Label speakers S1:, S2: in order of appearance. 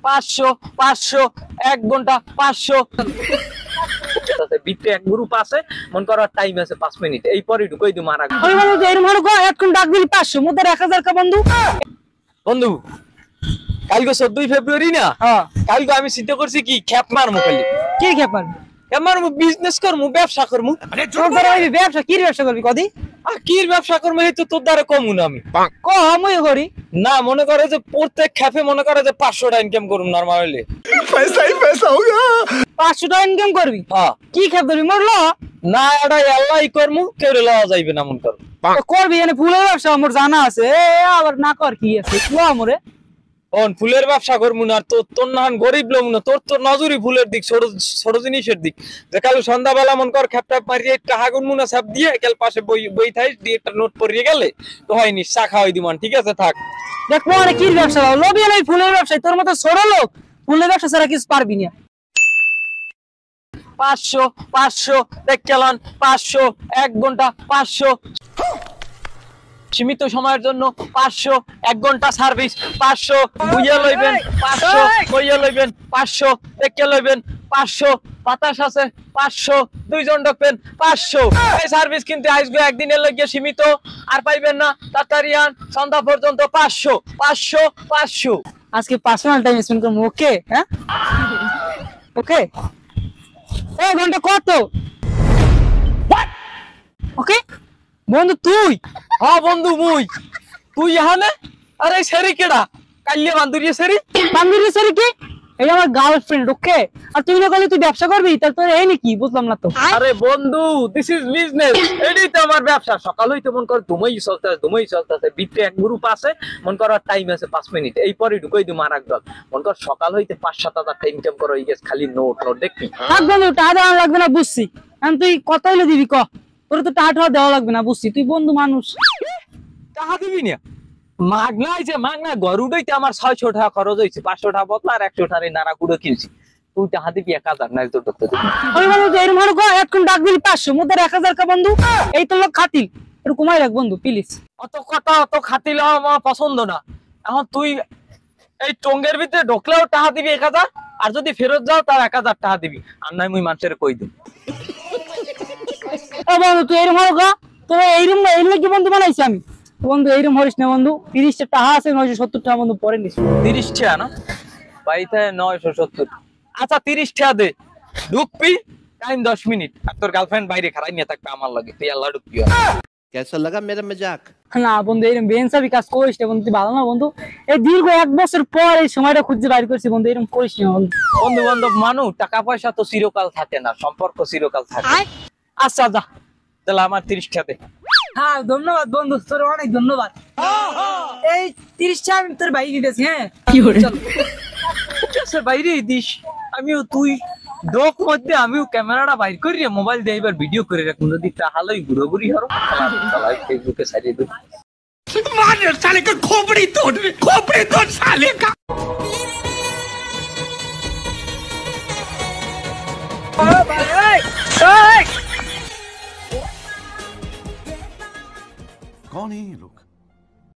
S1: 500 500 1 ঘন্টা 500 বিতে এক গ্রুপ আছে মন করার টাইম আছে 5 মিনিট এই পরে ঢুকাই দিই মারা
S2: ওই বন্ধু এর মনে কো এখন ডাক দিলি 500 মোদের 1000 কা বন্ধু
S1: বন্ধু কালকে 14 ফেব্রুয়ারি না কালকে আমি চিন্তা করছি কি খ্যাপ মারমু খালি
S2: কি খেপার
S1: আমার বিজনেস করমু ব্যবসা করমু
S2: তোর ব্যবসা কি ব্যবসা করবি কদি
S1: কি ব্যবসা করমু এই তো তোর দ্বারা কমু না আমি
S2: কমই করি
S1: না মনে করে যে প্রত্যেক খ্যাপে মনে করে যে 500 টাকা ইনকাম করুম নরমালি
S3: पैसा ही पैसा होगा
S2: 500 টাকা ইনকাম করবি
S1: হ্যাঁ
S2: কি খেপ ধরবি মরলো
S1: না এটা আল্লাহই করমু কেউ লওয়া যাইবে না মন কর
S2: করবি এনে ফুলের ব্যবসা আমার জানা আছে আবার না কর কি আছে লো আমরে
S1: কোন ফুলের ব্যবসা করমু না তোর নাহান গরিব লোক না তোর নজরই ফুলের দিক ছোট ছোট জিনিসের দিক যে কাল সন্ধ্যাবেলা মন কর খ্যাপটা মারিয়ে টাকা গুনমু না সব দিয়ে কাল পাশে বই থাই দিয়ে একটা নোট পরিয়ে গেলে তো হয়নি চা খাওয়াই দিমান ঠিক আছে থাক
S2: দেখ পরে কি ব্যবসা লোবি এলাই ফুলের ব্যবসা তোর মতো ছোট লোক ফুলের ব্যবসা ছাড়া কিছু পারবি না
S1: 500 500 দেখ কেলান 500 1 ঘন্টা 500 সীমিত সময়ের জন্য 500 1 ঘন্টা সার্ভিস 500 বুইয়া লইবেন 500 বইয়া লইবেন 500 দেখে লইবেন 500 বাতাস আছে 500 দুইজন ঢুকবেন 500 এই সার্ভিস কিন্তু আজকে একদিনের লাগি সীমিত আর পাইবেন না তাড়াতাড়ি আন সন্ধ্যা পর্যন্ত 500 500 500
S2: আজকে পার্সোনাল টাইম স্পেন্ড করব ওকে হ্যাঁ ওকে এই ঘন্টা কত ওকে বন্ধু তুই
S1: হ্যাঁ বন্ধু মুই তুই এখানে আরে সেরি কেডা কাইলে বান্দুরিয়ে সেরি
S2: বান্ধবী সরি কি এই আমার গার্লফ্রেন্ড ওকে আর তুই না বলি তুই ব্যবসা করবি তার তোর এই নাকি বুঝলাম না তো
S1: আরে বন্ধু দিস ইজ বিজনেস এটাই তো আমার ব্যবসা সকাল হইতে মন কর তুমি চলতেছে বিতে এক গ্রুপ আছে মন করার টাইম আছে 5 মিনিট এই পরে ঢুকাই দিই মারাক দল মন কর সকাল হইতে 5-7 হাজার টাকা ইনকাম করো এই গেছ খালি নোট দেখবি
S2: থাক বন্ধু টাকা দেওয়া লাগবে না বুঝছি এখন তুই কত হইলে দিবি ক তোর তো টাকা দেওয়া লাগবে না বুঝছি তুই বন্ধু মানুষ
S1: টাকা দিবি না মাগনা আছে মাগনা ঘর উঠাইতে আমার 600 টাকা খরচ হয়েছে 500 টাকা বদলা আর 100 টাকা নাড়া কুড়ো কিনছি তুই টাকা দিবি 1000 নাই তোর করতে
S2: ওই বন্ধু এর মনে কো এখন ডাক দিলি 500 মোদের 1000 কা বন্ধু এই তো লোক খাতিল একটু কমাই রাখ বন্ধু প্লিজ
S1: অত কথা অত খাতিল আমার পছন্দ না এখন তুই এই টঙ্গের ভিতরে ঢোকলেও টাকা দিবি 1000 আর যদি ফেরত যাও তার 1000 টাকা দিবি আর নাই মুই মানুষের কই দিই
S2: ও বন্ধু তুই এর মনে কো তোর এইরকম কি বন্ধু বানাইছি আমি বন্ধু এইরকম হরিস না বন্ধু 30 টা টাকা আছে 970 টাকা বন্ধু পরে নিস
S1: 30 টাকা না বাইতে 970 আচ্ছা 30 টাকা দে ঢুকবি টাইম 10 মিনিট আর তোর গার্লফ্রেন্ড বাইরে খাড়াই নিয়ে থাকবে আমার লাগে তুই আল্লাহ ঢুকবি
S3: कैसा लगा मेरा मजाक
S2: না বন্ধু এরকম বেঞ্চাবি কাজ করিস না বন্ধু তুই ভালো না বন্ধু এই দীর্ঘ 1 বছর পর এই সময়টা খুঁজে বাইর করছি বন্ধু এরকম করিস না
S1: বন্ধু বান্ধব মানুষ টাকা পয়সা তো চিরকাল থাকে না সম্পর্ক চিরকাল থাকে আচ্ছা যা তাহলে আমার 30 টাকা দে
S2: হ্যাঁ ধন্যবাদ বন্ধু তোর অনেক ধন্যবাদ এই 30 টাকা আমি তোর ভাই দিতেছি হ্যাঁ কি করে
S1: চল বাইরে দিস আমিও তুই ডক মধ্যে আমিও ক্যামেরাটা বাইর করি রে মোবাইল দিয়ে এবার ভিডিও করে রাখুন যদি তাহলেই ঘুরোঘুরি হরো চালাই ফেসবুকে সারিয়ে দিই
S3: मार साले का खोपड़ी तोड़ साले का कौन है ये लोग